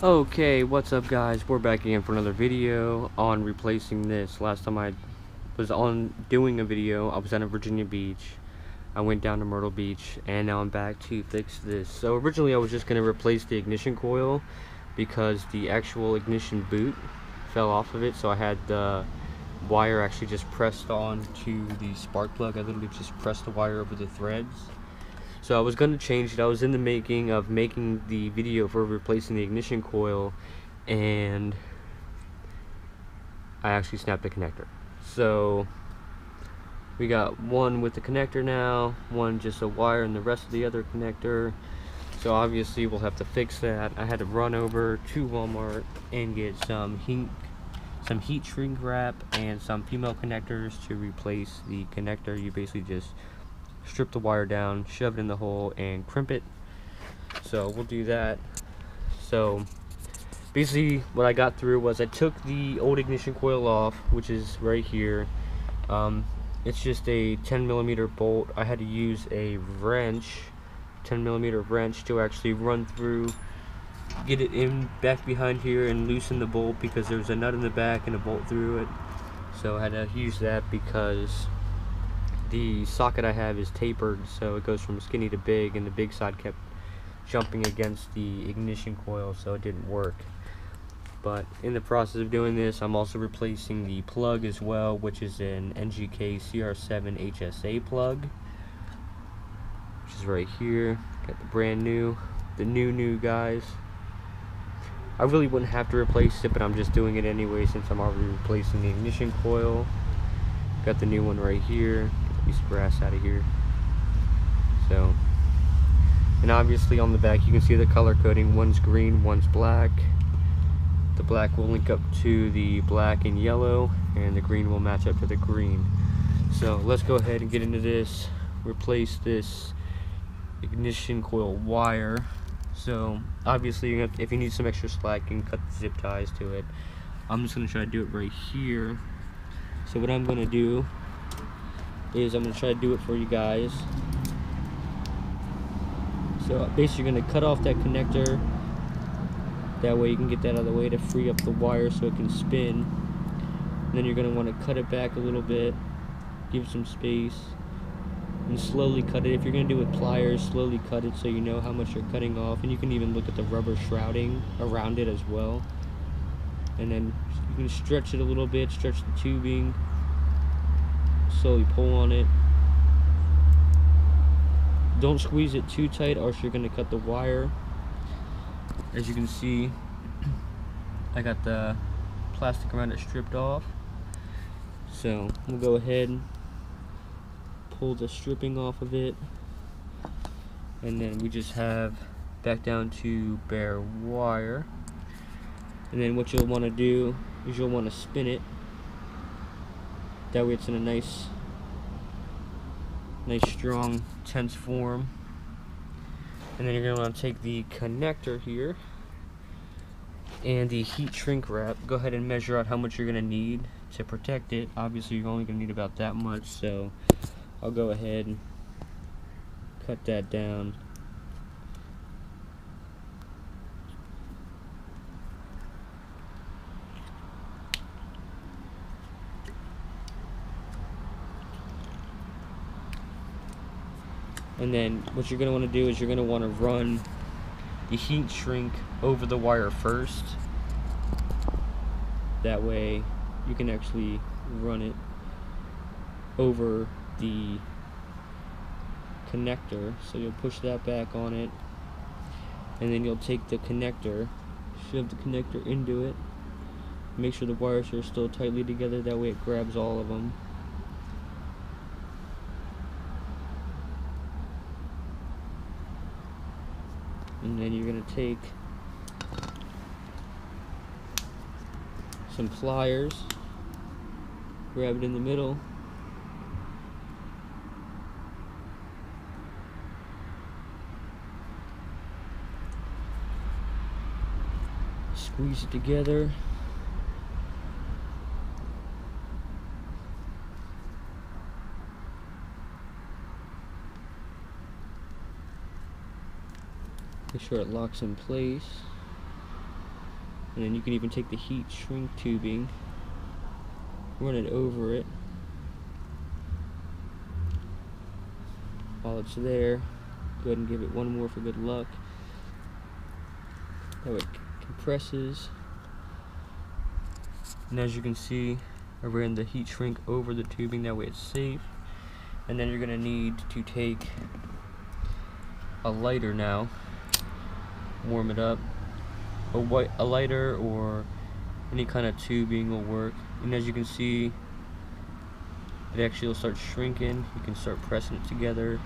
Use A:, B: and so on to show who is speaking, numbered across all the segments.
A: Okay, what's up guys? We're back again for another video on replacing this. Last time I was on doing a video, I was at Virginia Beach. I went down to Myrtle Beach and now I'm back to fix this. So originally I was just going to replace the ignition coil because the actual ignition boot fell off of it, so I had the wire actually just pressed on to the spark plug. I literally just pressed the wire over the threads. So I was going to change it. I was in the making of making the video for replacing the ignition coil, and I actually snapped the connector. So we got one with the connector now, one just a wire, and the rest of the other connector. So obviously we'll have to fix that. I had to run over to Walmart and get some heat shrink wrap and some female connectors to replace the connector. You basically just strip the wire down, shove it in the hole, and crimp it. So we'll do that. So basically what I got through was I took the old ignition coil off, which is right here. It's just a 10mm bolt. I had to use a wrench, 10mm wrench, to actually run through, get it in back behind here and loosen the bolt because there's a nut in the back and a bolt through it. So I had to use that because the socket I have is tapered, so it goes from skinny to big, and the big side kept jumping against the ignition coil, so it didn't work. But in the process of doing this, I'm also replacing the plug as well, which is an NGK CR7 HSA plug, which is right here. Got the brand new, the new guys. I really wouldn't have to replace it, but I'm just doing it anyway since I'm already replacing the ignition coil. Got the new one right here. Piece of brass out of here. So, and obviously on the back you can see the color coding. One's green, one's black. The black will link up to the black and yellow, and the green will match up to the green. So let's go ahead and get into this. Replace this ignition coil wire. So obviously if you need some extra slack, you can cut the zip ties to it. I'm just going to try to do it right here. So what I'm going to do is I'm going to try to do it for you guys. So basically you're going to cut off that connector. That way you can get that out of the way to free up the wire so it can spin. And then you're going to want to cut it back a little bit, give some space, and slowly cut it. If you're going to do it with pliers, slowly cut it so you know how much you're cutting off. And you can even look at the rubber shrouding around it as well. And then you can stretch it a little bit, stretch the tubing, slowly pull on it. Don't squeeze it too tight or else you're going to cut the wire. As you can see, I got the plastic around it stripped off. So we'll go ahead and pull the stripping off of it, and then we just have back down to bare wire. And then what you'll want to do is you'll want to spin it. That way it's in a nice strong tense form. And then you're going to want to take the connector here and the heat shrink wrap. Go ahead and measure out how much you're going to need to protect it. Obviously you're only going to need about that much, so I'll go ahead and cut that down. And then what you're going to want to do is you're going to want to run the heat shrink over the wire first. That way you can actually run it over the connector. So you'll push that back on it, and then you'll take the connector, shove the connector into it, make sure the wires are still tightly together, that way it grabs all of them. And then you're going to take some pliers, grab it in the middle, squeeze it together, Make sure it locks in place. And then you can even take the heat shrink tubing, run it over it while it's there. Go ahead and give it one more for good luck. That way it compresses. And as you can see, I ran the heat shrink over the tubing, that way it's safe. And then you're going to need to take a lighter now, warm it up. A lighter or any kind of tubing will work. And as you can see, it actually will start shrinking. You can start pressing it together.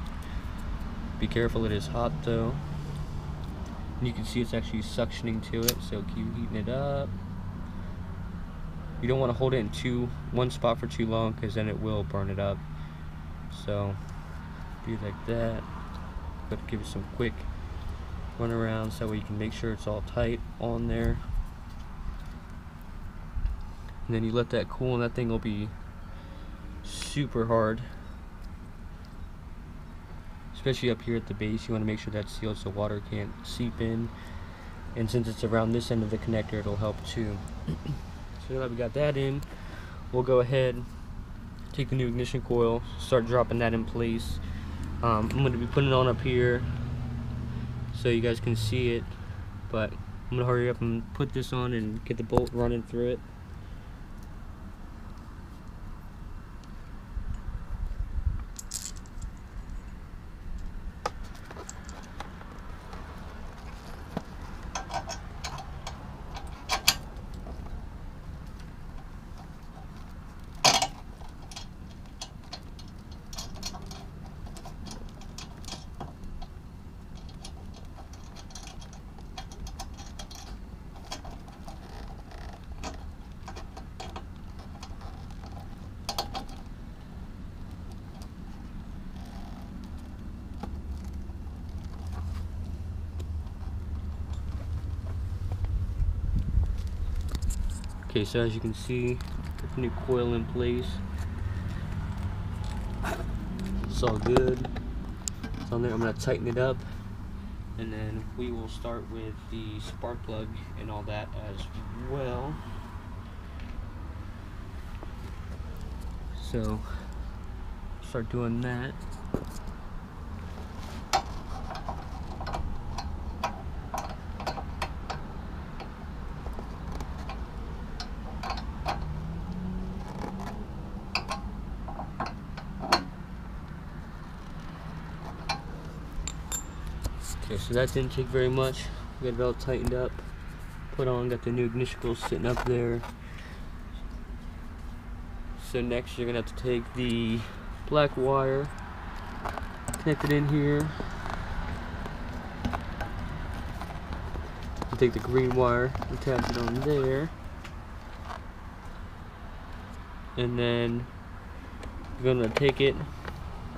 A: Be careful, it is hot though. And you can see it's actually suctioning to it, so keep heating it up. You don't want to hold it in one spot for too long, because then it will burn it up. So do it like that, but give it some quick run around so that way you can make sure it's all tight on there. And then you let that cool, and that thing will be super hard, especially up here at the base. You want to make sure that's sealed so water can't seep in, and since it's around this end of the connector, it'll help too. So now that we got that in, we'll go ahead, take the new ignition coil, start dropping that in place. I'm going to be putting it on up here so you guys can see it, but I'm going to hurry up and put this on and get the bolt running through it. Okay, so as you can see, got the new coil in place. It's all good. It's on there. I'm going to tighten it up, and then we will start with the spark plug and all that as well. So, start doing that. Okay, so that didn't take very much. Got it all tightened up, put on, got the new ignition coil sitting up there. So next you're gonna have to take the black wire, connect it in here. You take the green wire, attach it on there, and then you're gonna take it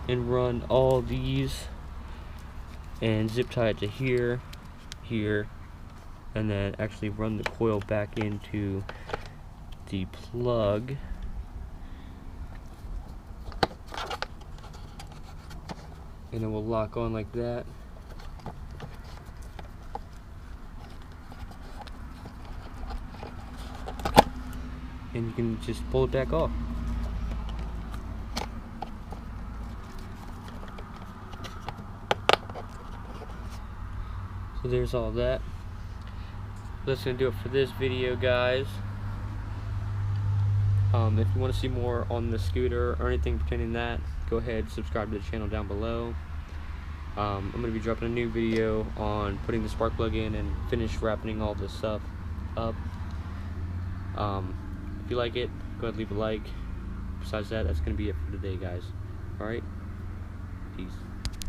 A: and run all these and zip tie it to here, here, and then actually run the coil back into the plug. And it will lock on like that. And you can just pull it back off. So there's all that. That's gonna do it for this video, guys. If you want to see more on the scooter or anything pertaining to that, go ahead, subscribe to the channel down below. I'm going to be dropping a new video on putting the spark plug in and finish wrapping all this stuff up. If you like it, go ahead and leave a like. Besides that, that's going to be it for today, guys. Alright? Peace.